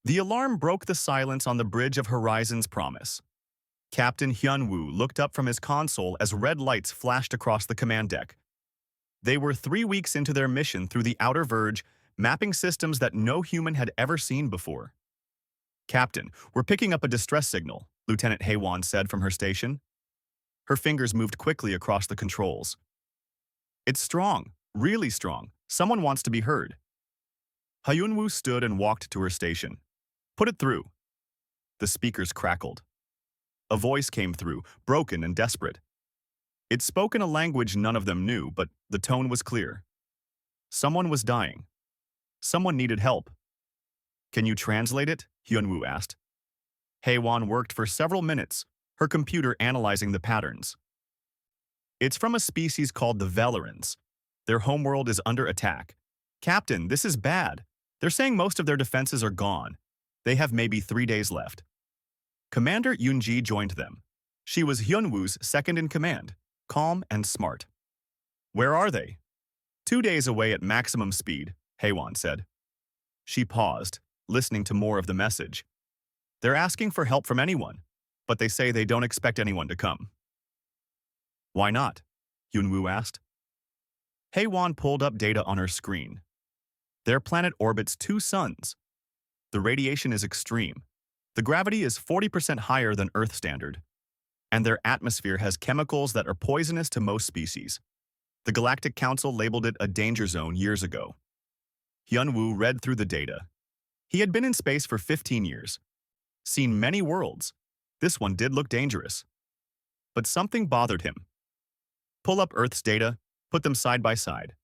The alarm broke the silence on the bridge of Horizon's Promise. Captain Hyun-woo looked up from his console as red lights flashed across the command deck. They were 3 weeks into their mission through the outer verge, mapping systems that no human had ever seen before. "Captain, we're picking up a distress signal," Lieutenant Haewon said from her station. Her fingers moved quickly across the controls. "It's strong, really strong. Someone wants to be heard." Hyun-woo stood and walked to her station. "Put it through." The speakers crackled. A voice came through, broken and desperate. It spoke in a language none of them knew, but the tone was clear. Someone was dying. Someone needed help. "Can you translate it?" Hyun-woo asked. Haewon worked for several minutes, her computer analyzing the patterns. "It's from a species called the Valorans. Their homeworld is under attack. Captain, this is bad. They're saying most of their defenses are gone. They have maybe 3 days left." Commander Yoon-ji joined them. She was Hyun-woo's second in command, calm and smart. "Where are they?" 2 days away at maximum speed," Haewon said. She paused, listening to more of the message. "They're asking for help from anyone, but they say they don't expect anyone to come." "Why not?" Hyun-woo asked. Haewon pulled up data on her screen. Their planet orbits 2 suns. The radiation is extreme. The gravity is 40% higher than Earth standard. And their atmosphere has chemicals that are poisonous to most species. The Galactic Council labeled it a danger zone years ago. Hyun-woo read through the data. He had been in space for 15 years. Seen many worlds. This one did look dangerous. But something bothered him. "Pull up Earth's data, put them side by side."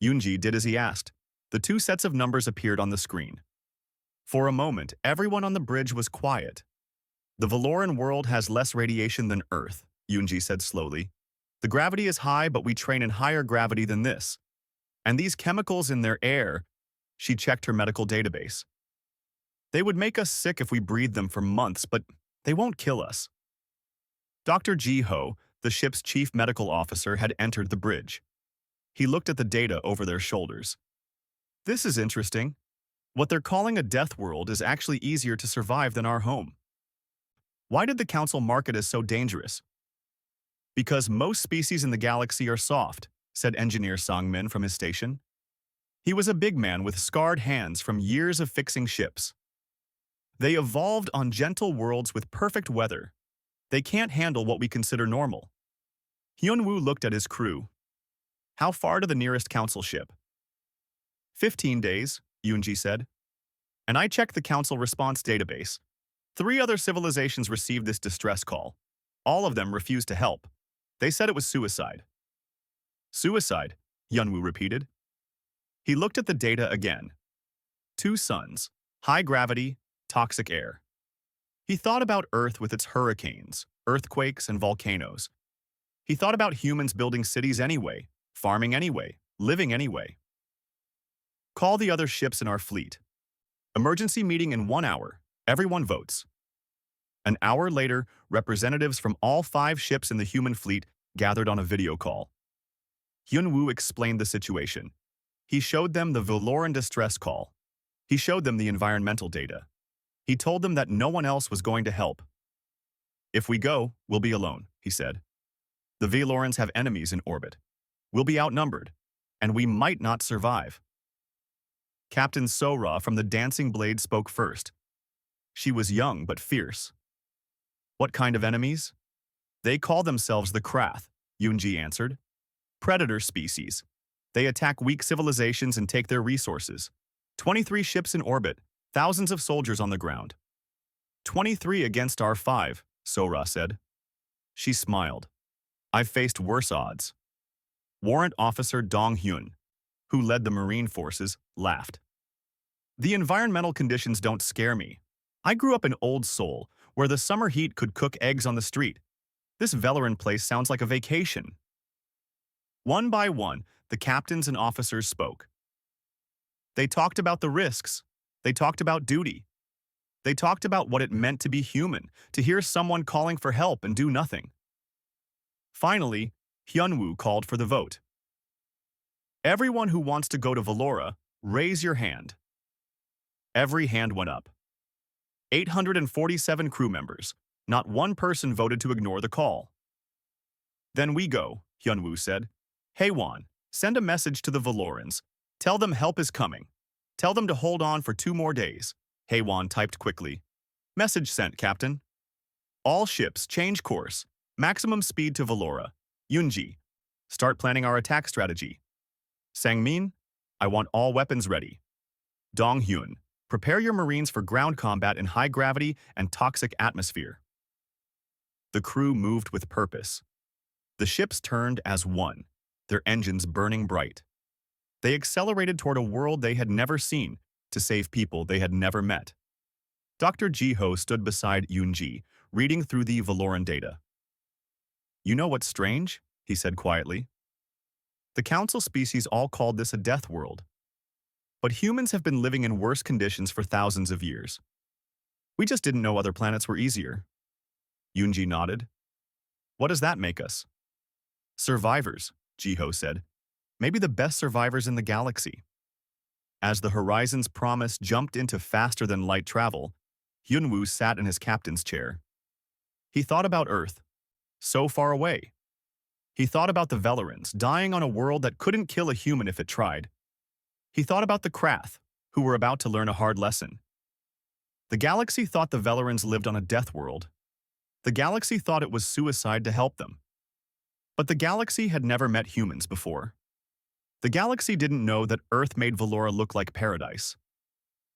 Yoon-ji did as he asked. The 2 sets of numbers appeared on the screen. For a moment, everyone on the bridge was quiet. "The Valoran world has less radiation than Earth," Yoon-ji said slowly. "The gravity is high, but we train in higher gravity than this. And these chemicals in their air," she checked her medical database. "They would make us sick if we breathed them for months, but they won't kill us." Dr. Ji-ho, the ship's chief medical officer, had entered the bridge. He looked at the data over their shoulders. "This is interesting. What they're calling a death world is actually easier to survive than our home. Why did the Council mark it as so dangerous?" "Because most species in the galaxy are soft," said Engineer Sang-min from his station. He was a big man with scarred hands from years of fixing ships. "They evolved on gentle worlds with perfect weather. They can't handle what we consider normal." Hyun-woo looked at his crew. "How far to the nearest Council ship?" 15 days, Yoon-ji said. "And I checked the Council response database. 3 other civilizations received this distress call. All of them refused to help. They said it was suicide." "Suicide?" Hyun-woo repeated. He looked at the data again. 2 suns, high gravity, toxic air. He thought about Earth with its hurricanes, earthquakes, and volcanoes. He thought about humans building cities anyway, farming anyway, living anyway. "Call the other ships in our fleet. Emergency meeting in 1 hour. Everyone votes." An hour later, representatives from all 5 ships in the human fleet gathered on a video call. Hyun-woo explained the situation. He showed them the Valoran distress call. He showed them the environmental data. He told them that no one else was going to help. "If we go, we'll be alone," he said. "The Valorans have enemies in orbit. We'll be outnumbered, and we might not survive." Captain So-ra from the Dancing Blade spoke first. She was young but fierce. "What kind of enemies?" "They call themselves the Krath," Yoon-ji answered. "Predator species. They attack weak civilizations and take their resources. 23 ships in orbit, thousands of soldiers on the ground." 23 against our 5, So-ra said. She smiled. "I've faced worse odds." Warrant Officer Dong-hyun, who led the Marine forces, laughed. "The environmental conditions don't scare me. I grew up in Old Seoul, where the summer heat could cook eggs on the street. This Valoran place sounds like a vacation." One by one, the captains and officers spoke. They talked about the risks. They talked about duty. They talked about what it meant to be human, to hear someone calling for help and do nothing. Finally, Hyun-woo called for the vote. "Everyone who wants to go to Valora, raise your hand." Every hand went up. 847 crew members. Not one person voted to ignore the call. Then we go, Hyunwoo said. Hey Won, send a message to the Valorans. Tell them help is coming. Tell them to hold on for 2 more days. Hey Won typed quickly. Message sent, Captain. All ships, change course. Maximum speed to Valora. Yoonji, start planning our attack strategy. Sangmin, I want all weapons ready. Donghyun, prepare your Marines for ground combat in high gravity and toxic atmosphere. The crew moved with purpose. The ships turned as one, their engines burning bright. They accelerated toward a world they had never seen to save people they had never met. Dr. Jiho stood beside Yoonji, reading through the Valoran data. You know what's strange? He said quietly. The council species all called this a death world. But humans have been living in worse conditions for thousands of years. We just didn't know other planets were easier. Yoonji nodded. What does that make us? Survivors, Jiho said. Maybe the best survivors in the galaxy. As the Horizon's promise jumped into faster-than-light travel, Hyunwoo sat in his captain's chair. He thought about Earth, so far away. He thought about the Valorans, dying on a world that couldn't kill a human if it tried. He thought about the Krath, who were about to learn a hard lesson. The galaxy thought the Valorans lived on a death world. The galaxy thought it was suicide to help them. But the galaxy had never met humans before. The galaxy didn't know that Earth made Valora look like paradise.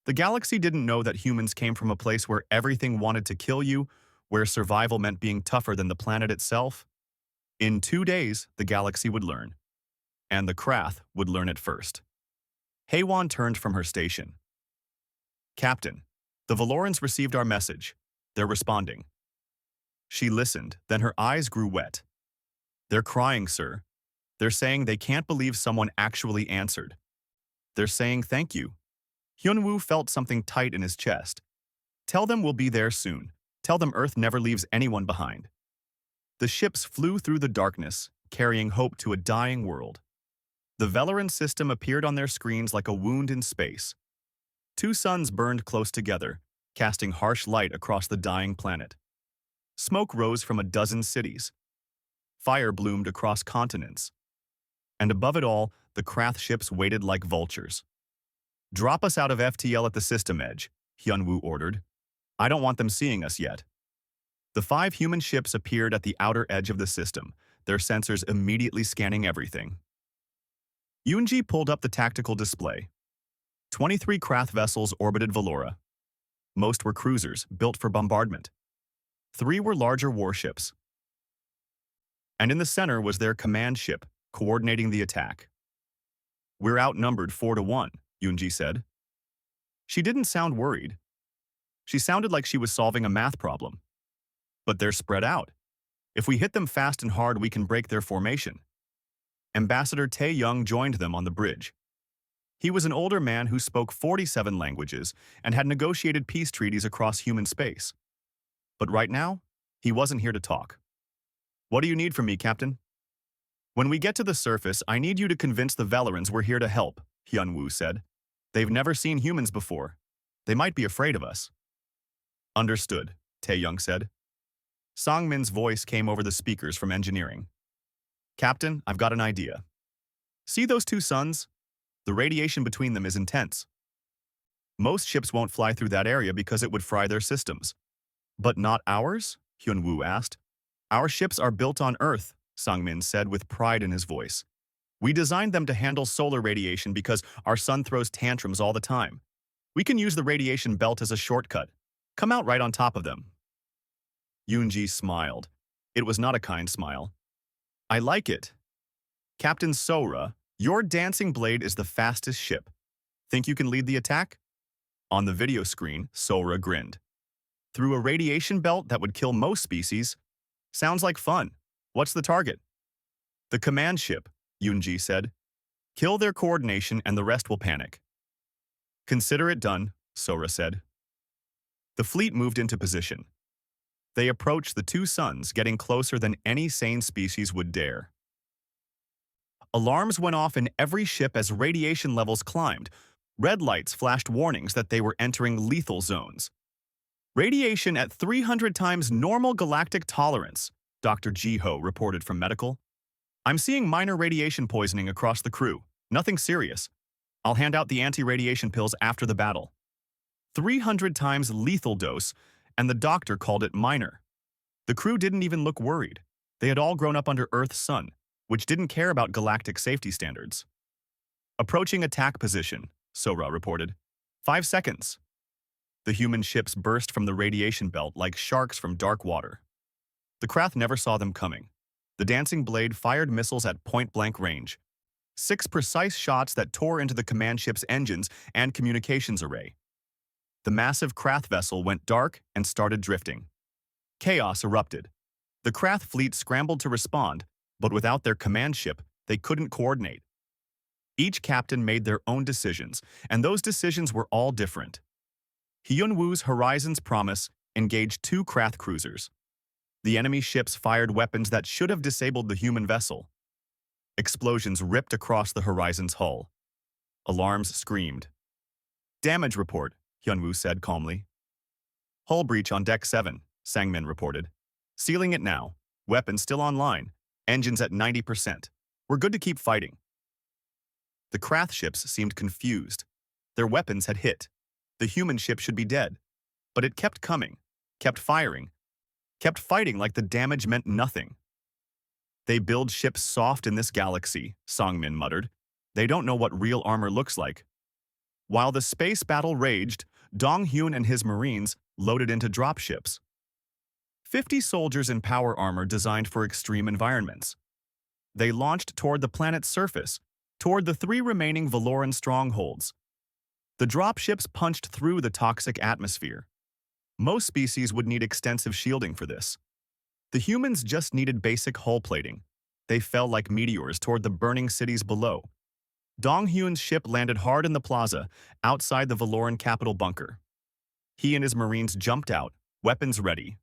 The galaxy didn't know that humans came from a place where everything wanted to kill you, where survival meant being tougher than the planet itself. In 2 days, the galaxy would learn. And the Krath would learn it first. Haewon turned from her station. Captain, the Valorans received our message. They're responding. She listened, then her eyes grew wet. They're crying, sir. They're saying they can't believe someone actually answered. They're saying thank you. Hyunwoo felt something tight in his chest. Tell them we'll be there soon. Tell them Earth never leaves anyone behind. The ships flew through the darkness, carrying hope to a dying world. The Valoran system appeared on their screens like a wound in space. 2 suns burned close together, casting harsh light across the dying planet. Smoke rose from a dozen cities. Fire bloomed across continents. And above it all, the Krath ships waited like vultures. Drop us out of FTL at the system edge, Hyunwoo ordered. I don't want them seeing us yet. The 5 human ships appeared at the outer edge of the system, their sensors immediately scanning everything. Yoonji pulled up the tactical display. 23 Krath vessels orbited Valora. Most were cruisers, built for bombardment. 3 were larger warships. And in the center was their command ship, coordinating the attack. We're outnumbered 4-1, Yoonji said. She didn't sound worried. She sounded like she was solving a math problem. But they're spread out. If we hit them fast and hard, we can break their formation. Ambassador Tae-young joined them on the bridge. He was an older man who spoke 47 languages and had negotiated peace treaties across human space. But right now, he wasn't here to talk. What do you need from me, Captain? When we get to the surface, I need you to convince the Valorans we're here to help, Hyunwoo said. They've never seen humans before. They might be afraid of us. Understood, Tae-young said. Songmin's voice came over the speakers from engineering. Captain, I've got an idea. See those 2 suns? The radiation between them is intense. Most ships won't fly through that area because it would fry their systems. But not ours? Hyunwoo asked. Our ships are built on Earth, Songmin said with pride in his voice. We designed them to handle solar radiation because our sun throws tantrums all the time. We can use the radiation belt as a shortcut. Come out right on top of them. Yoonji smiled. It was not a kind smile. I like it. Captain Sora, your dancing blade is the fastest ship. Think you can lead the attack? On the video screen, Sora grinned. Through a radiation belt that would kill most species? Sounds like fun. What's the target? The command ship, Yoonji said. Kill their coordination and the rest will panic. Consider it done, Sora said. The fleet moved into position. They approached the 2 suns, getting closer than any sane species would dare. Alarms went off in every ship as radiation levels climbed. Red lights flashed warnings that they were entering lethal zones. Radiation at 300 times normal galactic tolerance, Dr. Jiho reported from medical. I'm seeing minor radiation poisoning across the crew. Nothing serious. I'll hand out the anti-radiation pills after the battle. 300 times lethal dose, and the doctor called it minor. The crew didn't even look worried. They had all grown up under Earth's sun, which didn't care about galactic safety standards. Approaching attack position, Sora reported. 5 seconds. The human ships burst from the radiation belt like sharks from dark water. The Krath never saw them coming. The dancing blade fired missiles at point-blank range. 6 precise shots that tore into the command ship's engines and communications array. The massive Krath vessel went dark and started drifting. Chaos erupted. The Krath fleet scrambled to respond, but without their command ship, they couldn't coordinate. Each captain made their own decisions, and those decisions were all different. Hyunwoo's Horizon's Promise engaged 2 Krath cruisers. The enemy ships fired weapons that should have disabled the human vessel. Explosions ripped across the Horizon's hull. Alarms screamed. Damage report, Hyunwoo said calmly. Hull breach on Deck 7, Sangmin reported. Sealing it now. Weapons still online. Engines at 90%. We're good to keep fighting. The Krath ships seemed confused. Their weapons had hit. The human ship should be dead. But it kept coming, kept firing, kept fighting like the damage meant nothing. They build ships soft in this galaxy, Songmin muttered. They don't know what real armor looks like. While the space battle raged, Dong-hyun and his Marines loaded into dropships. 50 soldiers in power armor designed for extreme environments. They launched toward the planet's surface, toward the 3 remaining Valoran strongholds. The dropships punched through the toxic atmosphere. Most species would need extensive shielding for this. The humans just needed basic hull plating. They fell like meteors toward the burning cities below. Dong-hyun's ship landed hard in the plaza, outside the Valoran capital bunker. He and his Marines jumped out, weapons ready.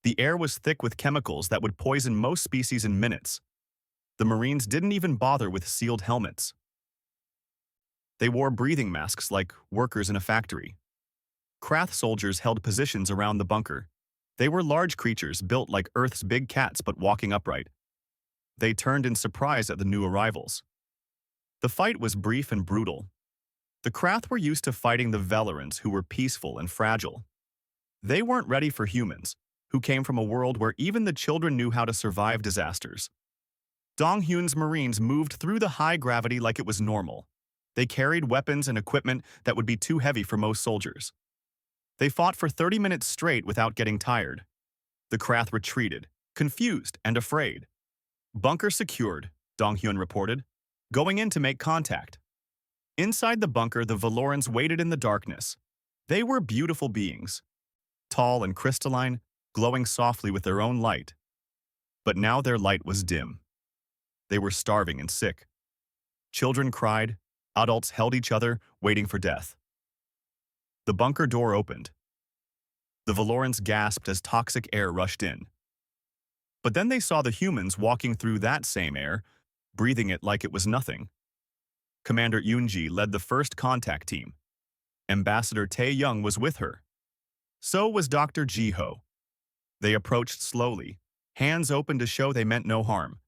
The air was thick with chemicals that would poison most species in minutes. The Marines didn't even bother with sealed helmets. They wore breathing masks like workers in a factory. Krath soldiers held positions around the bunker. They were large creatures built like Earth's big cats but walking upright. They turned in surprise at the new arrivals. The fight was brief and brutal. The Krath were used to fighting the Velerans, who were peaceful and fragile. They weren't ready for humans, who came from a world where even the children knew how to survive disasters. Dong-hyun's Marines moved through the high gravity like it was normal. They carried weapons and equipment that would be too heavy for most soldiers. They fought for 30 minutes straight without getting tired. The Krath retreated, confused and afraid. Bunker secured, Dong-hyun reported, going in to make contact. Inside the bunker, the Valorans waited in the darkness. They were beautiful beings, tall and crystalline, glowing softly with their own light. But now their light was dim. They were starving and sick. Children cried. Adults held each other, waiting for death. The bunker door opened. The Valorans gasped as toxic air rushed in. But then they saw the humans walking through that same air, breathing it like it was nothing. Commander Yoonji led the first contact team. Ambassador Tae-young was with her. So was Dr. Jiho. They approached slowly, hands open to show they meant no harm.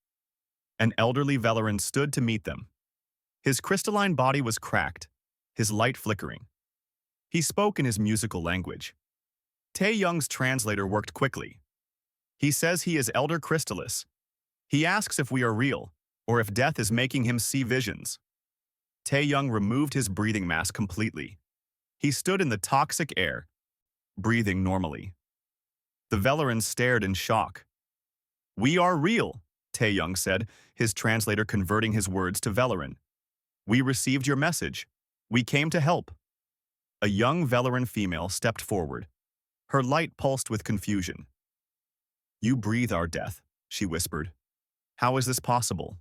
An elderly Valoran stood to meet them. His crystalline body was cracked, his light flickering. He spoke in his musical language. Tae-young's translator worked quickly. He says he is Elder Crystallis. He asks if we are real, or if death is making him see visions. Tae-young removed his breathing mask completely. He stood in the toxic air, breathing normally. The Velerans stared in shock. "We are real," Tae-young said, his translator converting his words to Veleran. "We received your message. We came to help." A young Veleran female stepped forward. Her light pulsed with confusion. "You breathe our death," she whispered. "How is this possible?"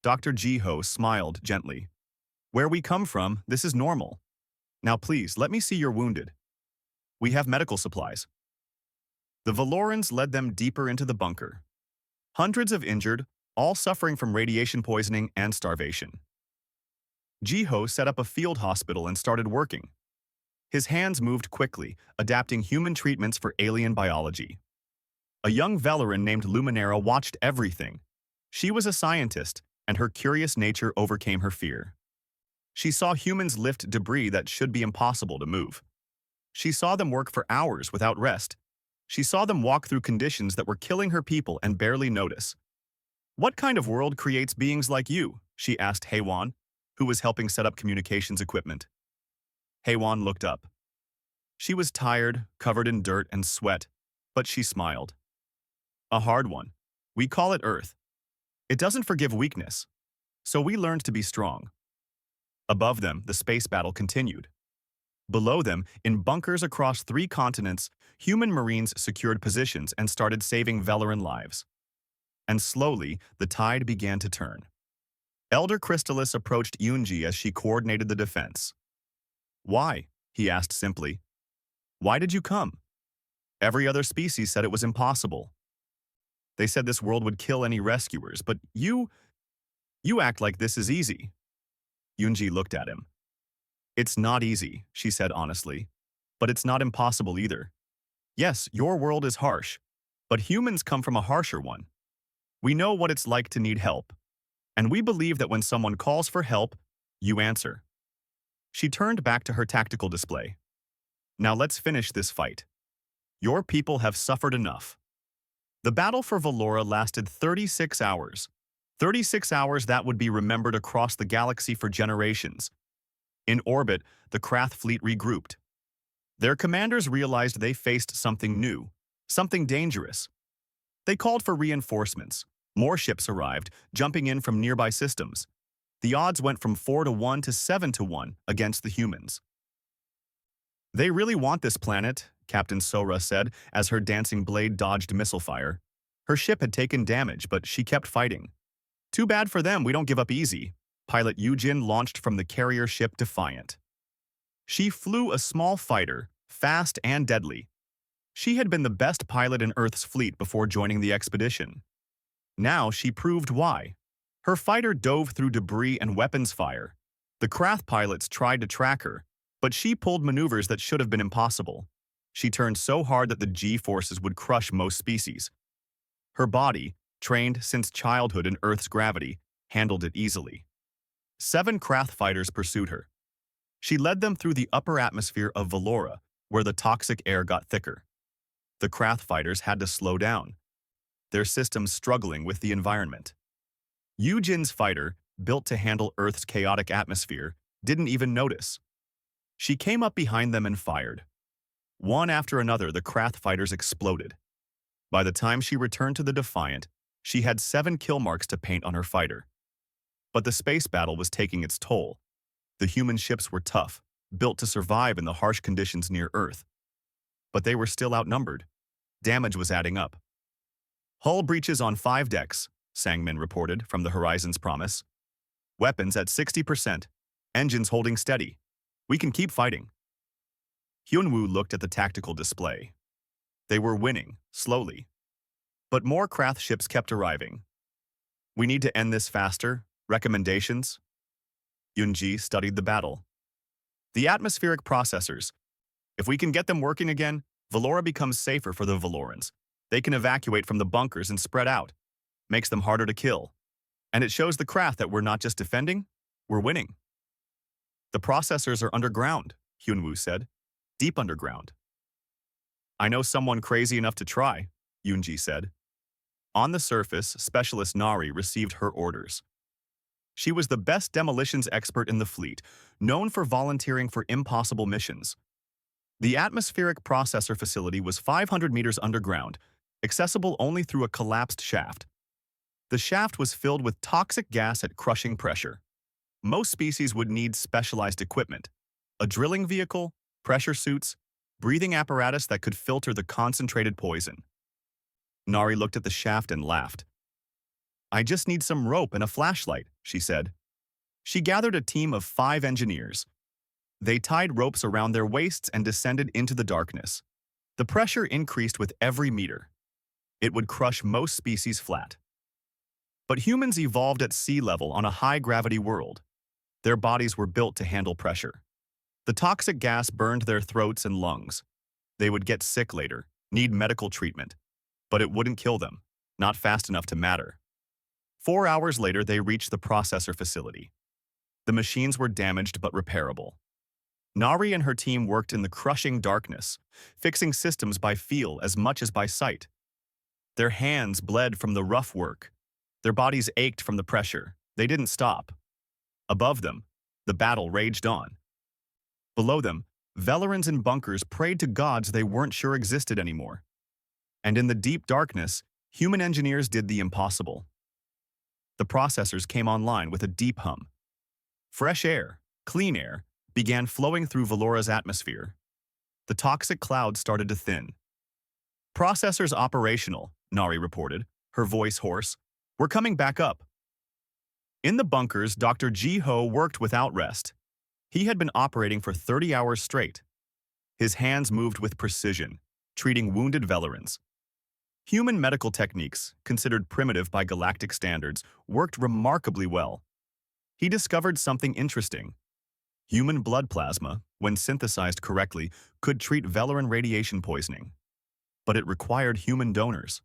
Dr. Jiho smiled gently. "Where we come from, this is normal. Now please, let me see you're wounded. We have medical supplies." The Valorans led them deeper into the bunker. Hundreds of injured, all suffering from radiation poisoning and starvation. Jiho set up a field hospital and started working. His hands moved quickly, adapting human treatments for alien biology. A young Velaran named Luminera watched everything. She was a scientist, and her curious nature overcame her fear. She saw humans lift debris that should be impossible to move. She saw them work for hours without rest. She saw them walk through conditions that were killing her people and barely notice. "What kind of world creates beings like you?" she asked Haywan, who was helping set up communications equipment. Haywan looked up. She was tired, covered in dirt and sweat, but she smiled. "A hard one. We call it Earth. It doesn't forgive weakness, so we learned to be strong." Above them, the space battle continued. Below them, in bunkers across 3 continents, human marines secured positions and started saving Velaran lives. And slowly, the tide began to turn. Elder Crystallis approached Yunji as she coordinated the defense. "Why?" he asked simply. "Why did you come?" "Every other species said it was impossible. They said this world would kill any rescuers, but you act like this is easy." Yunji looked at him. "It's not easy," she said honestly, "but it's not impossible either. Yes, your world is harsh, but humans come from a harsher one. We know what it's like to need help, and we believe that when someone calls for help, you answer." She turned back to her tactical display. "Now let's finish this fight. Your people have suffered enough." The battle for Valora lasted 36 hours. 36 hours that would be remembered across the galaxy for generations. In orbit, the Krath fleet regrouped. Their commanders realized they faced something new, something dangerous. They called for reinforcements. More ships arrived, jumping in from nearby systems. The odds went from 4-1 to 7-1 against the humans. "They really want this planet," Captain Sora said as her dancing blade dodged missile fire. Her ship had taken damage, but she kept fighting. "Too bad for them, we don't give up easy." Pilot Yujin launched from the carrier ship Defiant. She flew a small fighter, fast and deadly. She had been the best pilot in Earth's fleet before joining the expedition. Now she proved why. Her fighter dove through debris and weapons fire. The Krath pilots tried to track her, but she pulled maneuvers that should have been impossible. She turned so hard that the G-forces would crush most species. Her body, trained since childhood in Earth's gravity, handled it easily. 7 Krath fighters pursued her. She led them through the upper atmosphere of Valora, where the toxic air got thicker. The Krath fighters had to slow down, their systems struggling with the environment. Yujin's fighter, built to handle Earth's chaotic atmosphere, didn't even notice. She came up behind them and fired. One after another, the Krath fighters exploded. By the time she returned to the Defiant, she had 7 kill marks to paint on her fighter. But the space battle was taking its toll. The human ships were tough, built to survive in the harsh conditions near Earth. But they were still outnumbered. Damage was adding up. "Hull breaches on 5 decks, Sangmin reported from the Horizon's Promise. "Weapons at 60%. Engines holding steady. We can keep fighting." Hyunwoo looked at the tactical display. They were winning, slowly. But more Krath ships kept arriving. "We need to end this faster. Recommendations?" Yunji studied the battle. "The atmospheric processors. If we can get them working again, Valora becomes safer for the Valorans. They can evacuate from the bunkers and spread out. Makes them harder to kill. And it shows the Krath that we're not just defending, we're winning." "The processors are underground," Hyunwoo said. "Deep underground." "I know someone crazy enough to try," Yunji said. On the surface, Specialist Nari received her orders. She was the best demolitions expert in the fleet, known for volunteering for impossible missions. The atmospheric processor facility was 500 meters underground, accessible only through a collapsed shaft. The shaft was filled with toxic gas at crushing pressure. Most species would need specialized equipment: a drilling vehicle, pressure suits, breathing apparatus that could filter the concentrated poison. Nari looked at the shaft and laughed. "I just need some rope and a flashlight," she said. She gathered a team of 5 engineers. They tied ropes around their waists and descended into the darkness. The pressure increased with every meter. It would crush most species flat. But humans evolved at sea level on a high-gravity world. Their bodies were built to handle pressure. The toxic gas burned their throats and lungs. They would get sick later, need medical treatment, but it wouldn't kill them, not fast enough to matter. 4 hours later, they reached the processor facility. The machines were damaged but repairable. Nari and her team worked in the crushing darkness, fixing systems by feel as much as by sight. Their hands bled from the rough work. Their bodies ached from the pressure. They didn't stop. Above them, the battle raged on. Below them, Velerans in bunkers prayed to gods they weren't sure existed anymore. And in the deep darkness, human engineers did the impossible. The processors came online with a deep hum. Fresh air, clean air, began flowing through Valora's atmosphere. The toxic clouds started to thin. "Processors operational," Nari reported, her voice hoarse. "We're coming back up." In the bunkers, Dr. Ji-ho worked without rest. He had been operating for 30 hours straight. His hands moved with precision, treating wounded Velerans. Human medical techniques, considered primitive by galactic standards, worked remarkably well. He discovered something interesting. Human blood plasma, when synthesized correctly, could treat Veleran radiation poisoning. But it required human donors.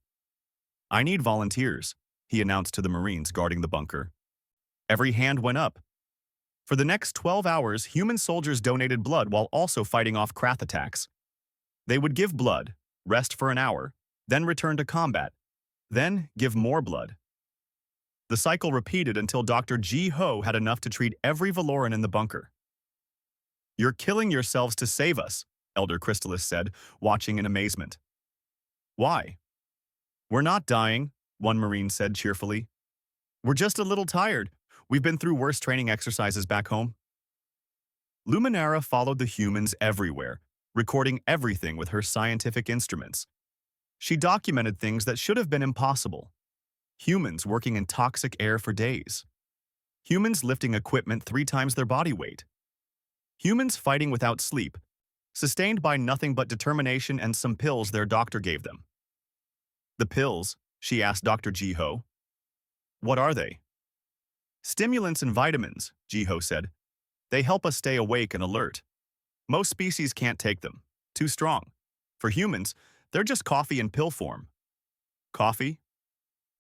"I need volunteers," he announced to the Marines guarding the bunker. Every hand went up. For the next 12 hours, human soldiers donated blood while also fighting off Krath attacks. They would give blood, rest for an hour, then return to combat, then give more blood. The cycle repeated until Dr. Ji-ho had enough to treat every Valoran in the bunker. "You're killing yourselves to save us," Elder Crystallis said, watching in amazement. "Why?" "We're not dying," one Marine said cheerfully. "We're just a little tired. We've been through worse training exercises back home." Luminara followed the humans everywhere, recording everything with her scientific instruments. She documented things that should have been impossible. Humans working in toxic air for days. Humans lifting equipment 3 times their body weight. Humans fighting without sleep, sustained by nothing but determination and some pills their doctor gave them. "The pills?" she asked Dr. Ji-ho. "What are they?" "Stimulants and vitamins," Ji-ho said. "They help us stay awake and alert. Most species can't take them. Too strong. For humans, they're just coffee in pill form." "Coffee?"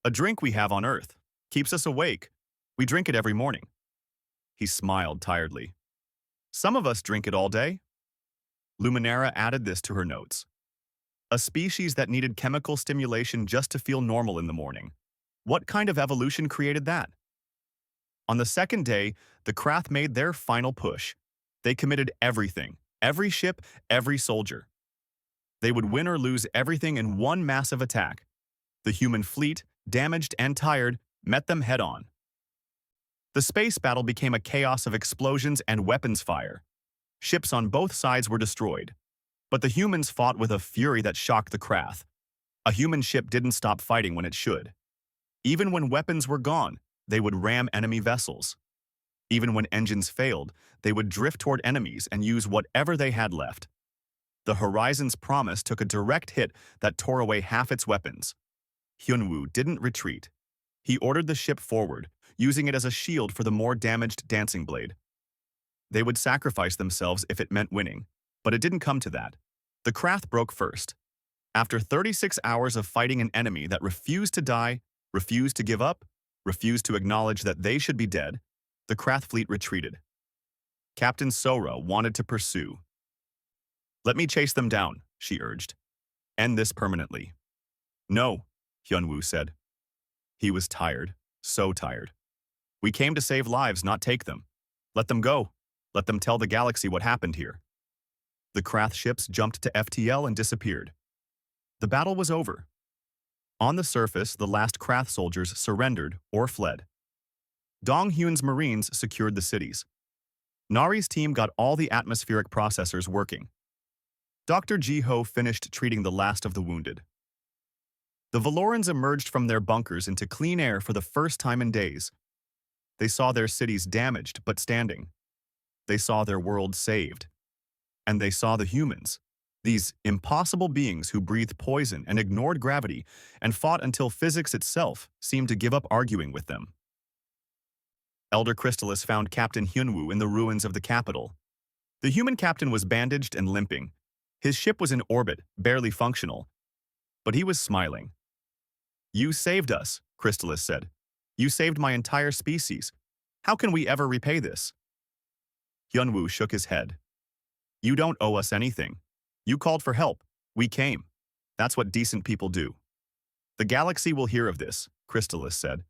"A drink we have on Earth. Keeps us awake. We drink it every morning." He smiled tiredly. "Some of us drink it all day." Luminara added this to her notes. "A species that needed chemical stimulation just to feel normal in the morning. What kind of evolution created that?" On the second day, the Krath made their final push. They committed everything, every ship, every soldier. They would win or lose everything in one massive attack. The human fleet, damaged and tired, met them head-on. The space battle became a chaos of explosions and weapons fire. Ships on both sides were destroyed. But the humans fought with a fury that shocked the Krath. A human ship didn't stop fighting when it should. Even when weapons were gone, they would ram enemy vessels. Even when engines failed, they would drift toward enemies and use whatever they had left. The Horizon's promise took a direct hit that tore away half its weapons. Hyunwoo didn't retreat. He ordered the ship forward, using it as a shield for the more damaged Dancing Blade. They would sacrifice themselves if it meant winning, but it didn't come to that. The Krath broke first. After 36 hours of fighting an enemy that refused to die, refused to give up, refused to acknowledge that they should be dead, the Krath fleet retreated. Captain Sora wanted to pursue. "Let me chase them down," she urged. "End this permanently." "No," Hyunwoo said. He was tired, so tired. "We came to save lives, not take them. Let them go. Let them tell the galaxy what happened here." The Krath ships jumped to FTL and disappeared. The battle was over. On the surface, the last Krath soldiers surrendered or fled. Donghyun's Marines secured the cities. Nari's team got all the atmospheric processors working. Dr. Ji-ho finished treating the last of the wounded. The Valorans emerged from their bunkers into clean air for the first time in days. They saw their cities damaged but standing. They saw their world saved. And they saw the humans, these impossible beings who breathed poison and ignored gravity and fought until physics itself seemed to give up arguing with them. Elder Crystallis found Captain Hyunwoo in the ruins of the capital. The human captain was bandaged and limping. His ship was in orbit, barely functional, but he was smiling. "You saved us," Chrysalis said. "You saved my entire species. How can we ever repay this?" Hyunwoo shook his head. "You don't owe us anything. You called for help. We came. That's what decent people do." "The galaxy will hear of this," Chrysalis said.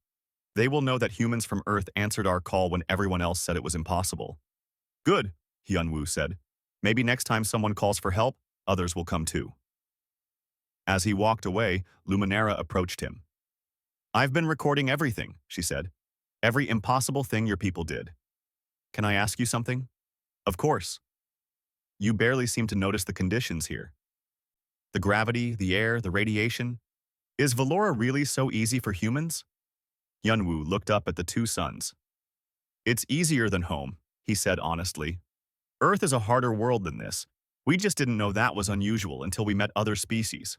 "They will know that humans from Earth answered our call when everyone else said it was impossible." "Good," Hyunwoo said. "Maybe next time someone calls for help, others will come too." As he walked away, Luminara approached him. "I've been recording everything," she said. "Every impossible thing your people did. Can I ask you something?" "Of course." "You barely seem to notice the conditions here. The gravity, the air, the radiation. Is Valora really so easy for humans?" Hyunwoo looked up at the two suns. "It's easier than home," he said honestly. "Earth is a harder world than this. We just didn't know that was unusual until we met other species."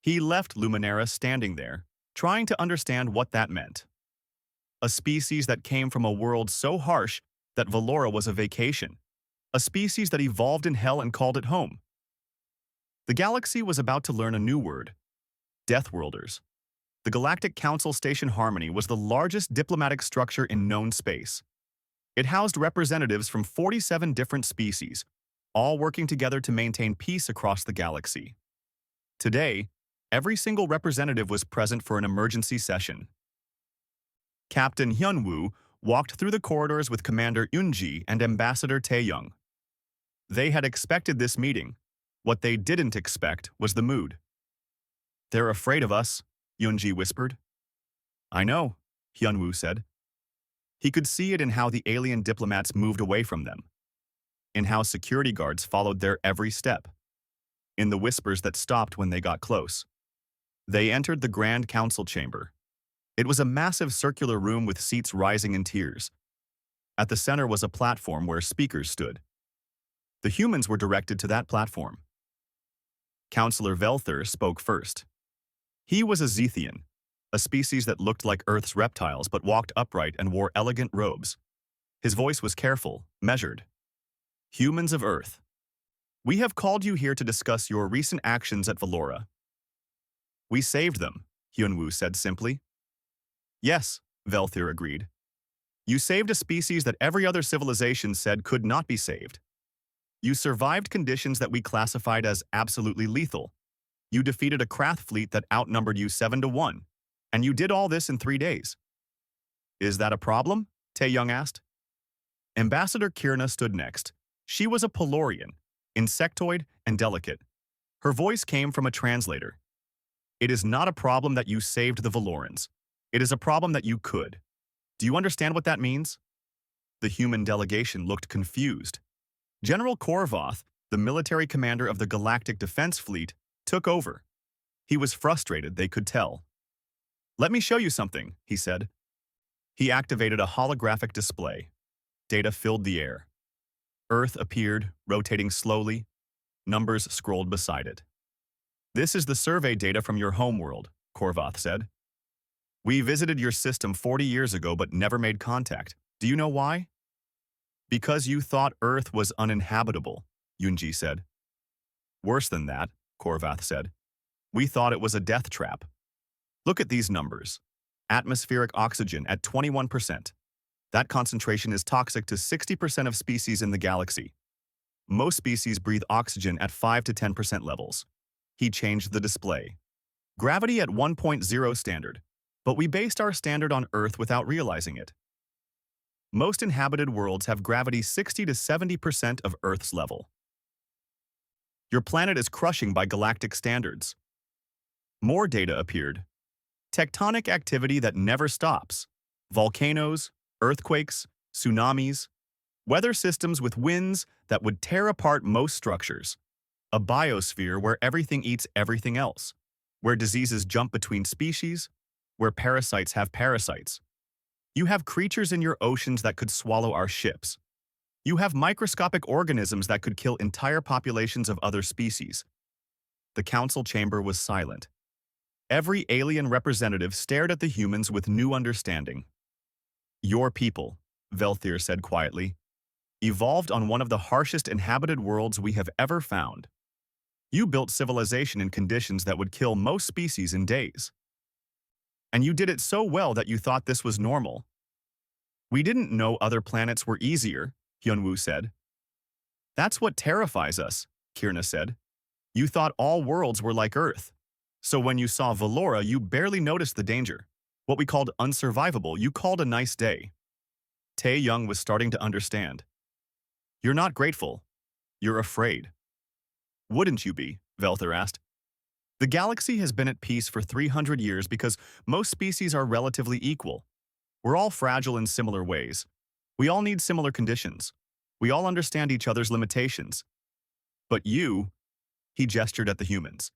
He left Luminara standing there, trying to understand what that meant. A species that came from a world so harsh that Valora was a vacation. A species that evolved in hell and called it home. The galaxy was about to learn a new word: Deathworlders. The Galactic Council Station Harmony was the largest diplomatic structure in known space. It housed representatives from 47 different species, all working together to maintain peace across the galaxy. Today, every single representative was present for an emergency session. Captain Hyunwoo walked through the corridors with Commander Eunji and Ambassador Taeyoung. They had expected this meeting. What they didn't expect was the mood. "They're afraid of us," Eunji whispered. "I know," Hyunwoo said. He could see it in how the alien diplomats moved away from them, in how security guards followed their every step, in the whispers that stopped when they got close. They entered the Grand Council chamber. It was a massive circular room with seats rising in tiers. At the center was a platform where speakers stood. The humans were directed to that platform. Councillor Velthur spoke first. He was a Zethian, a species that looked like Earth's reptiles but walked upright and wore elegant robes. His voice was careful, measured. "Humans of Earth, we have called you here to discuss your recent actions at Valora." "We saved them," Hyunwoo said simply. "Yes," Velthur agreed. "You saved a species that every other civilization said could not be saved. You survived conditions that we classified as absolutely lethal. You defeated a Krath fleet that outnumbered you 7-1, and you did all this in 3 days." "Is that a problem?" Taeyoung asked. Ambassador Kirna stood next. She was a Pelorian, insectoid and delicate. Her voice came from a translator. "It is not a problem that you saved the Valorans. It is a problem that you could. Do you understand what that means?" The human delegation looked confused. General Korvoth, the military commander of the Galactic Defense Fleet, took over. He was frustrated, they could tell. "Let me show you something," he said. He activated a holographic display. Data filled the air. Earth appeared, rotating slowly. Numbers scrolled beside it. "This is the survey data from your homeworld," Korvoth said. "We visited your system 40 years ago but never made contact. Do you know why?" "Because you thought Earth was uninhabitable," Eunji said. "Worse than that," Korvoth said. "We thought it was a death trap. Look at these numbers. Atmospheric oxygen at 21%. That concentration is toxic to 60% of species in the galaxy. Most species breathe oxygen at 5 to 10% levels." He changed the display. "Gravity at 1.0 standard. But we based our standard on Earth without realizing it. Most inhabited worlds have gravity 60 to 70% of Earth's level. Your planet is crushing by galactic standards." More data appeared. Tectonic activity that never stops. Volcanoes, earthquakes, tsunamis, weather systems with winds that would tear apart most structures. A biosphere where everything eats everything else, where diseases jump between species, where parasites have parasites. You have creatures in your oceans that could swallow our ships. You have microscopic organisms that could kill entire populations of other species. The council chamber was silent. Every alien representative stared at the humans with new understanding. "Your people," Velthir said quietly. evolved on one of the harshest inhabited worlds we have ever found. You built civilization in conditions that would kill most species in days. And you did it so well that you thought this was normal. We didn't know other planets were easier, Hyunwoo said. That's what terrifies us, Kierna said. You thought all worlds were like Earth. So when you saw Valora, you barely noticed the danger. What we called unsurvivable, you called a nice day. Tae-young was starting to understand. You're not grateful. You're afraid. Wouldn't you be? Velther asked. The galaxy has been at peace for 300 years because most species are relatively equal. We're all fragile in similar ways. We all need similar conditions. We all understand each other's limitations. But you, he gestured at the humans,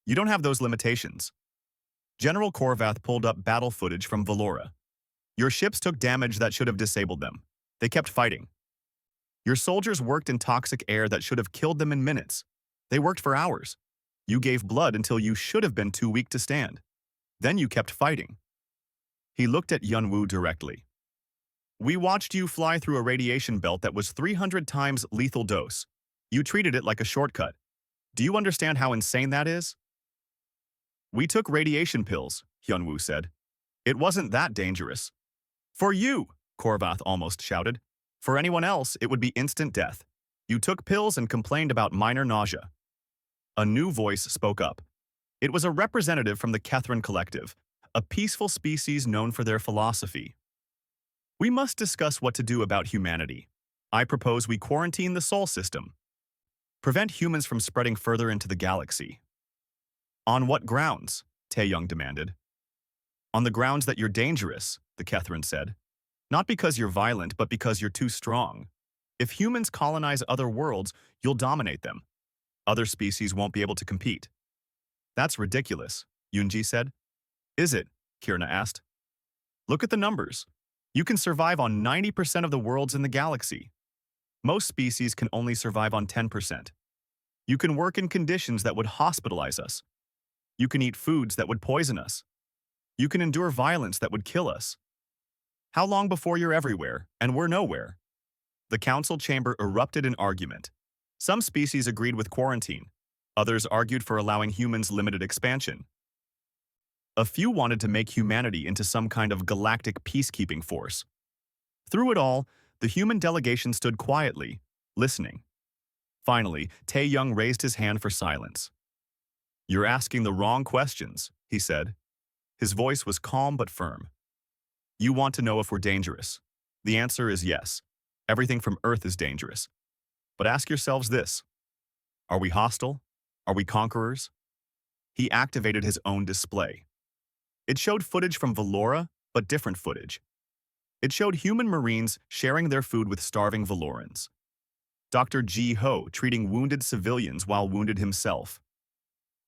you don't have those limitations. General Korvath pulled up battle footage from Valora. Your ships took damage that should have disabled them. They kept fighting. Your soldiers worked in toxic air that should have killed them in minutes. They worked for hours. You gave blood until you should have been too weak to stand. Then you kept fighting. He looked at Hyunwoo directly. We watched you fly through a radiation belt that was 300 times lethal dose. You treated it like a shortcut. Do you understand how insane that is? We took radiation pills, Hyunwoo said. It wasn't that dangerous. For you, Korvath almost shouted. For anyone else, it would be instant death. You took pills and complained about minor nausea. A new voice spoke up. It was a representative from the Kethran Collective, a peaceful species known for their philosophy. We must discuss what to do about humanity. I propose we quarantine the Sol system. Prevent humans from spreading further into the galaxy. On what grounds? Tae-young demanded. On the grounds that you're dangerous, the Kethran said. Not because you're violent, but because you're too strong. If humans colonize other worlds, you'll dominate them. Other species won't be able to compete. That's ridiculous, Yoonji said. Is it? Kierna asked. Look at the numbers. You can survive on 90% of the worlds in the galaxy. Most species can only survive on 10%. You can work in conditions that would hospitalize us. You can eat foods that would poison us. You can endure violence that would kill us. How long before you're everywhere, and we're nowhere? The council chamber erupted in argument. Some species agreed with quarantine. Others argued for allowing humans limited expansion. A few wanted to make humanity into some kind of galactic peacekeeping force. Through it all, the human delegation stood quietly, listening. Finally, Tae-young raised his hand for silence. You're asking the wrong questions, he said. His voice was calm but firm. You want to know if we're dangerous. The answer is yes. Everything from Earth is dangerous. But ask yourselves this. Are we hostile? Are we conquerors? He activated his own display. It showed footage from Valora, but different footage. It showed human Marines sharing their food with starving Valorans. Dr. Ji Ho treating wounded civilians while wounded himself.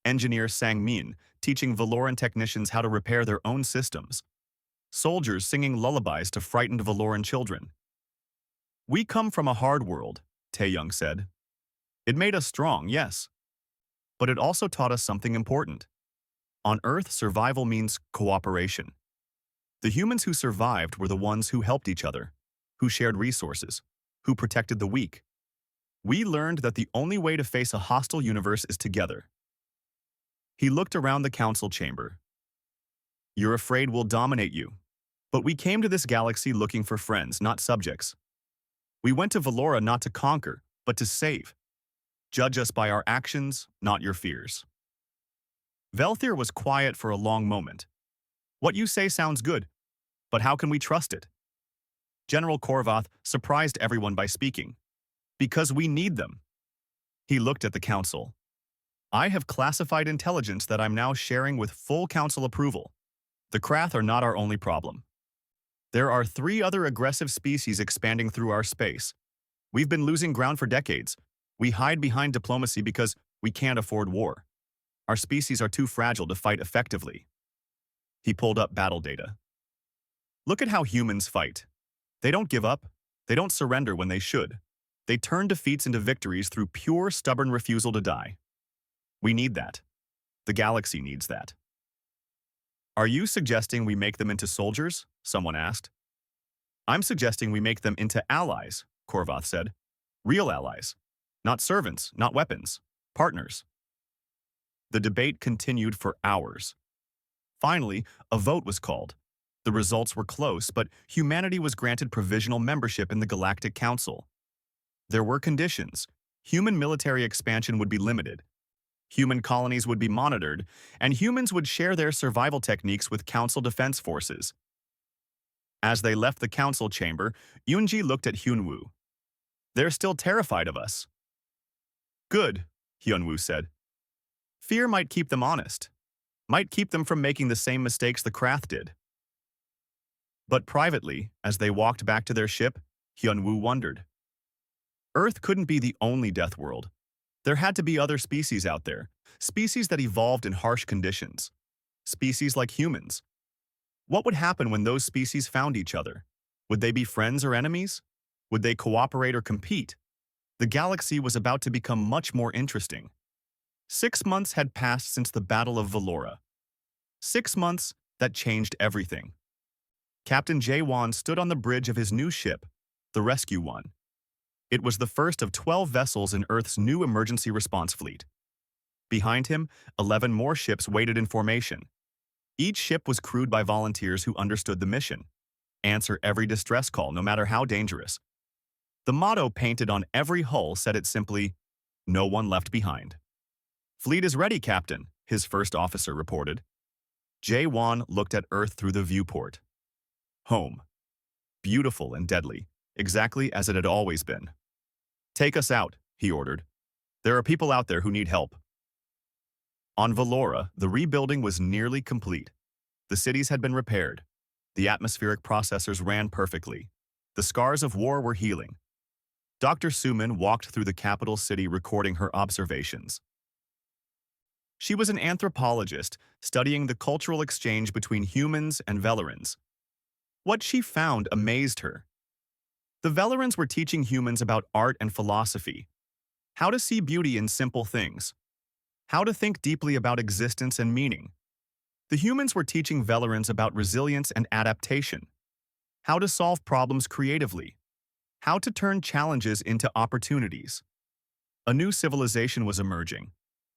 Engineer Sang Min teaching Valoran technicians how to repair their own systems. Soldiers singing lullabies to frightened Valoran children. We come from a hard world, Tae-young said. It made us strong, yes. But it also taught us something important. On Earth, survival means cooperation. The humans who survived were the ones who helped each other, who shared resources, who protected the weak. We learned that the only way to face a hostile universe is together. He looked around the council chamber. You're afraid we'll dominate you. But we came to this galaxy looking for friends, not subjects. We went to Valora not to conquer, but to save. Judge us by our actions, not your fears. Velthir was quiet for a long moment. What you say sounds good, but how can we trust it? General Korvath surprised everyone by speaking. Because we need them. He looked at the council. I have classified intelligence that I'm now sharing with full council approval. The Krath are not our only problem. There are 3 other aggressive species expanding through our space. We've been losing ground for decades. We hide behind diplomacy because we can't afford war. Our species are too fragile to fight effectively. He pulled up battle data. Look at how humans fight. They don't give up. They don't surrender when they should. They turn defeats into victories through pure, stubborn refusal to die. We need that. The galaxy needs that. Are you suggesting we make them into soldiers? Someone asked. I'm suggesting we make them into allies, Korvath said. Real allies. Not servants, not weapons. Partners. The debate continued for hours. Finally, a vote was called. The results were close, but humanity was granted provisional membership in the Galactic Council. There were conditions. Human military expansion would be limited. Human colonies would be monitored, and humans would share their survival techniques with Council defense forces. As they left the council chamber, Yunji looked at Hyunwoo. They're still terrified of us. Good, Hyunwoo said. Fear might keep them honest. Might keep them from making the same mistakes the Krath did. But privately, as they walked back to their ship, Hyunwoo wondered. Earth couldn't be the only death world. There had to be other species out there, species that evolved in harsh conditions. Species like humans. What would happen when those species found each other? Would they be friends or enemies? Would they cooperate or compete? The galaxy was about to become much more interesting. 6 months had passed since the Battle of Valora. 6 months that changed everything. Captain Jae-won stood on the bridge of his new ship, the Rescue One. It was the first of 12 vessels in Earth's new emergency response fleet. Behind him, 11 more ships waited in formation. Each ship was crewed by volunteers who understood the mission. Answer every distress call, no matter how dangerous. The motto painted on every hull said it simply, "No one left behind." "Fleet is ready, Captain," his first officer reported. Jae-won looked at Earth through the viewport. Home. Beautiful and deadly, exactly as it had always been. "Take us out," he ordered. "There are people out there who need help." On Valora, the rebuilding was nearly complete. The cities had been repaired. The atmospheric processors ran perfectly. The scars of war were healing. Dr. Suman walked through the capital city recording her observations. She was an anthropologist studying the cultural exchange between humans and Velerans. What she found amazed her. The Velerans were teaching humans about art and philosophy, how to see beauty in simple things, how to think deeply about existence and meaning. The humans were teaching Velerans about resilience and adaptation, how to solve problems creatively, how to turn challenges into opportunities. A new civilization was emerging,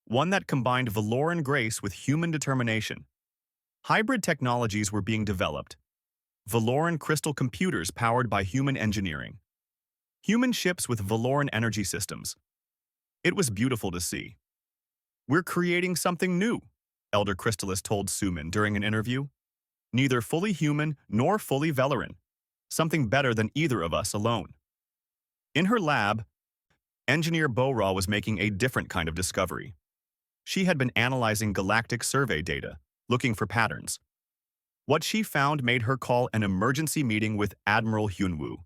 one that combined Valoran grace with human determination. Hybrid technologies were being developed. Valoran crystal computers powered by human engineering. Human ships with Valoran energy systems. It was beautiful to see. "We're creating something new," Elder Crystallis told Suman during an interview. "Neither fully human nor fully Valoran. Something better than either of us alone." In her lab, Engineer Bo-Ra was making a different kind of discovery. She had been analyzing galactic survey data, looking for patterns. What she found made her call an emergency meeting with Admiral Hyunwoo.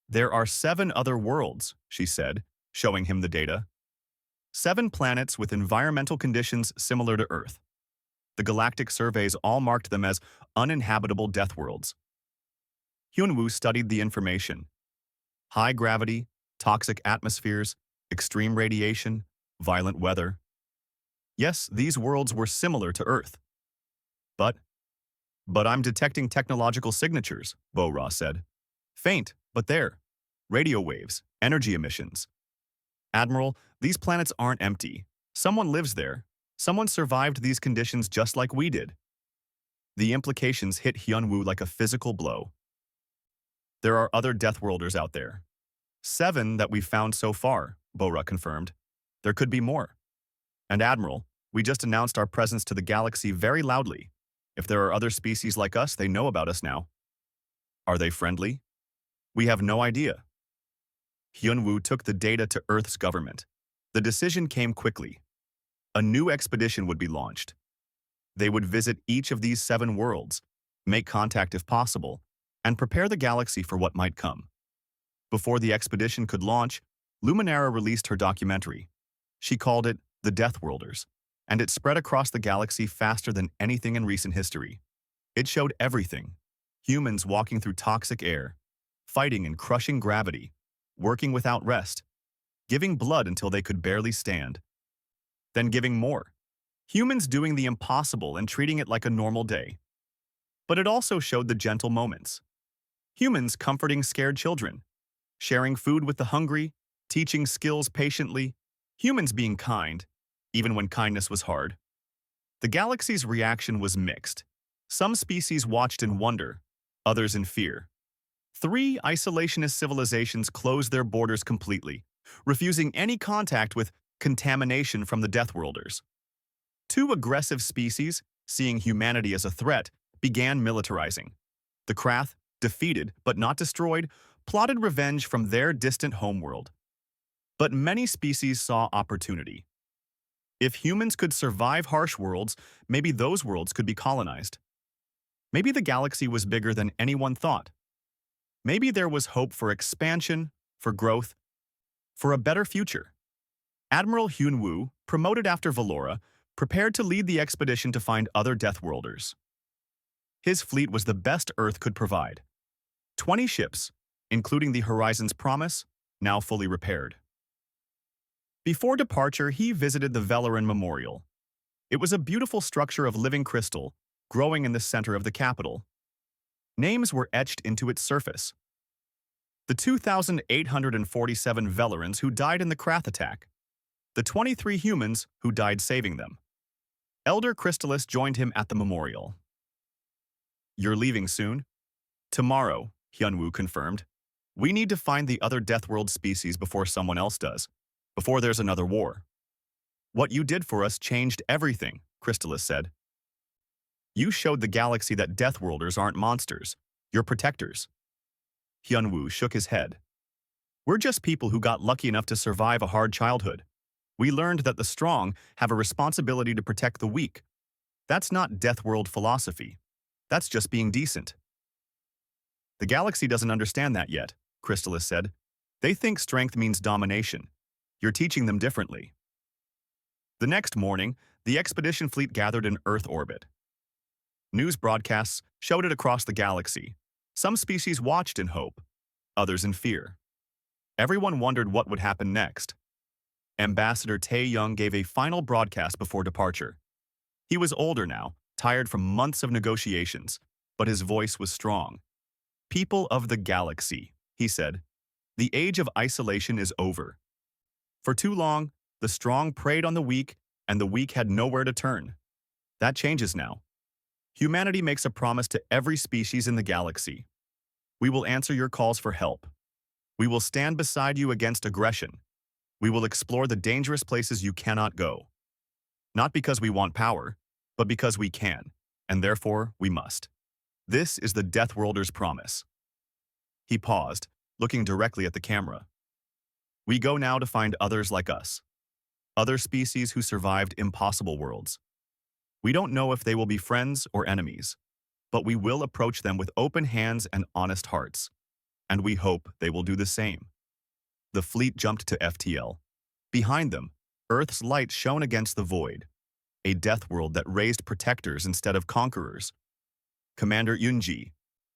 "There are 7 other worlds," she said, showing him the data. 7 planets with environmental conditions similar to Earth. The galactic surveys all marked them as uninhabitable death worlds. Hyunwoo studied the information. High gravity, toxic atmospheres, extreme radiation, violent weather. Yes, these worlds were similar to Earth. But I'm detecting technological signatures," Bo-Ra said. "Faint, but there. Radio waves, energy emissions." "Admiral, these planets aren't empty. Someone lives there. Someone survived these conditions just like we did." The implications hit Hyunwoo like a physical blow. "There are other Deathworlders out there. 7 that we've found so far," Bo-Ra confirmed. "There could be more. And Admiral, we just announced our presence to the galaxy very loudly. If there are other species like us, they know about us now." "Are they friendly?" "We have no idea." Hyunwoo took the data to Earth's government. The decision came quickly. A new expedition would be launched. They would visit each of these 7 worlds, make contact if possible, and prepare the galaxy for what might come. Before the expedition could launch, Luminara released her documentary. She called it The Deathworlders, and it spread across the galaxy faster than anything in recent history. It showed everything. Humans walking through toxic air, fighting and crushing gravity, working without rest, giving blood until they could barely stand, then giving more. Humans doing the impossible and treating it like a normal day. But it also showed the gentle moments. Humans comforting scared children, sharing food with the hungry, teaching skills patiently, humans being kind, even when kindness was hard. The galaxy's reaction was mixed. Some species watched in wonder, others in fear. 3 isolationist civilizations closed their borders completely, refusing any contact with contamination from the Deathworlders. 2 aggressive species, seeing humanity as a threat, began militarizing. The Krath, defeated but not destroyed, plotted revenge from their distant homeworld. But many species saw opportunity. If humans could survive harsh worlds, maybe those worlds could be colonized. Maybe the galaxy was bigger than anyone thought. Maybe there was hope for expansion, for growth, for a better future. Admiral Hyun-woo, promoted after Valora, prepared to lead the expedition to find other Deathworlders. His fleet was the best Earth could provide. 20 ships, including the Horizon's Promise, now fully repaired. Before departure, he visited the Velaran Memorial. It was a beautiful structure of living crystal, growing in the center of the capital. Names were etched into its surface. The 2,847 Velarans who died in the Krath attack. The 23 humans who died saving them. Elder Crystallis joined him at the memorial. "You're leaving soon?" "Tomorrow," Hyun-woo confirmed. "We need to find the other Deathworld species before someone else does. Before there's another war." "What you did for us changed everything," Crystallis said. "You showed the galaxy that Deathworlders aren't monsters. You're protectors." Hyun-woo shook his head. "We're just people who got lucky enough to survive a hard childhood. We learned that the strong have a responsibility to protect the weak. That's not Deathworld philosophy. That's just being decent." "The galaxy doesn't understand that yet," Crystallis said. "They think strength means domination. You're teaching them differently." The next morning, the expedition fleet gathered in Earth orbit. News broadcasts showed it across the galaxy. Some species watched in hope, others in fear. Everyone wondered what would happen next. Ambassador Tae-young gave a final broadcast before departure. He was older now, tired from months of negotiations, but his voice was strong. "People of the galaxy," he said, "the age of isolation is over. For too long, the strong preyed on the weak, and the weak had nowhere to turn. That changes now. Humanity makes a promise to every species in the galaxy. We will answer your calls for help. We will stand beside you against aggression. We will explore the dangerous places you cannot go. Not because we want power, but because we can, and therefore we must. This is the Deathworlders' promise." He paused, looking directly at the camera. "We go now to find others like us. Other species who survived impossible worlds. We don't know if they will be friends or enemies, but we will approach them with open hands and honest hearts. And we hope they will do the same." The fleet jumped to FTL. Behind them, Earth's light shone against the void, a death world that raised protectors instead of conquerors. Commander Yunji,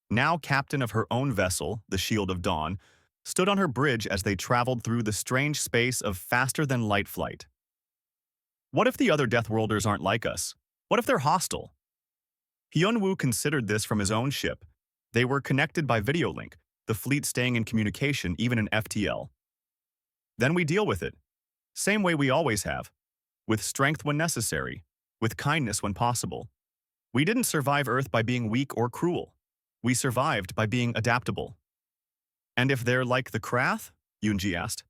now captain of her own vessel, the Shield of Dawn, stood on her bridge as they traveled through the strange space of faster-than-light flight. "What if the other Deathworlders aren't like us? What if they're hostile?" Hyun-woo considered this from his own ship. They were connected by video link, the fleet staying in communication even in FTL. "Then we deal with it. Same way we always have. With strength when necessary, with kindness when possible. We didn't survive Earth by being weak or cruel. We survived by being adaptable." "And if they're like the Krath?" Yunji asked.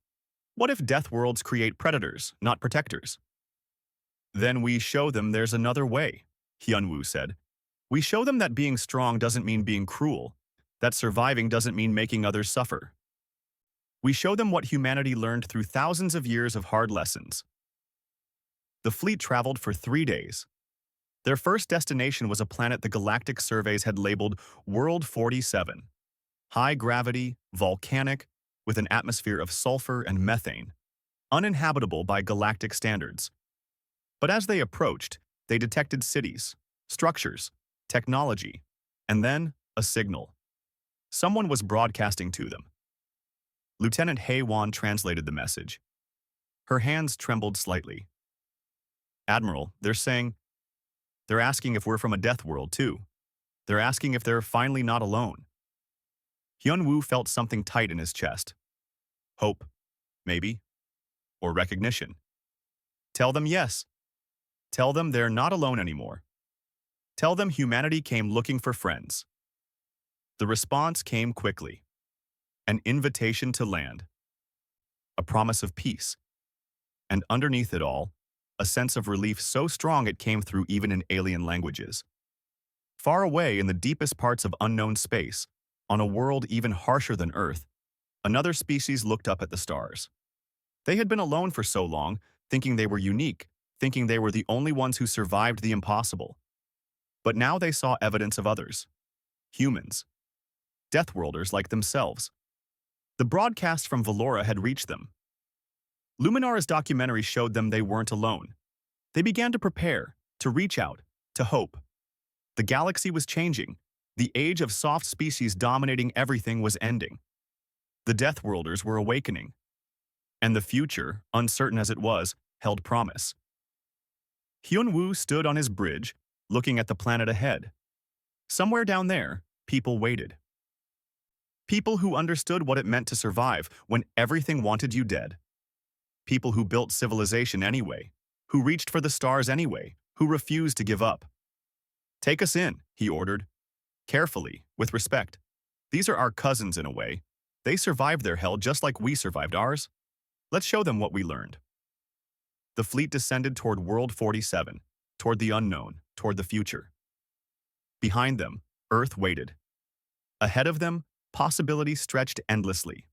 "What if death worlds create predators, not protectors?" "Then we show them there's another way," Hyun-woo said. "We show them that being strong doesn't mean being cruel, that surviving doesn't mean making others suffer. We show them what humanity learned through thousands of years of hard lessons." The fleet traveled for 3 days. Their first destination was a planet the galactic surveys had labeled World 47. High gravity, volcanic, with an atmosphere of sulfur and methane, uninhabitable by galactic standards. But as they approached, they detected cities, structures, technology, and then a signal. Someone was broadcasting to them. Lieutenant Hae-won translated the message. Her hands trembled slightly. "Admiral, they're asking if we're from a death world too. They're asking if they're finally not alone." Hyun-woo felt something tight in his chest. Hope, maybe, or recognition. Tell them yes. Tell them they're not alone anymore. Tell them humanity came looking for friends. The response came quickly. An invitation to land. A promise of peace. And underneath it all, a sense of relief so strong it came through even in alien languages. Far away in the deepest parts of unknown space, on a world even harsher than Earth, another species looked up at the stars. They had been alone for so long, thinking they were unique, thinking they were the only ones who survived the impossible. But now they saw evidence of others. Humans. Deathworlders like themselves. The broadcast from Valora had reached them. Luminara's documentary showed them they weren't alone. They began to prepare, to reach out, to hope. The galaxy was changing. The age of soft species dominating everything was ending. The Deathworlders were awakening. And the future, uncertain as it was, held promise. Hyun-woo stood on his bridge, looking at the planet ahead. Somewhere down there, people waited. People who understood what it meant to survive when everything wanted you dead. People who built civilization anyway, who reached for the stars anyway, who refused to give up. "Take us in," he ordered. "Carefully, with respect. These are our cousins in a way. They survived their hell just like we survived ours. Let's show them what we learned." The fleet descended toward World 47, toward the unknown, toward the future. Behind them, Earth waited. Ahead of them, possibility stretched endlessly.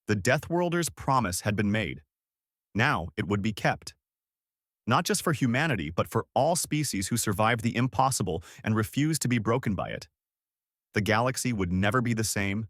The Deathworlders' promise had been made. Now it would be kept. Not just for humanity, but for all species who survived the impossible and refused to be broken by it. The galaxy would never be the same,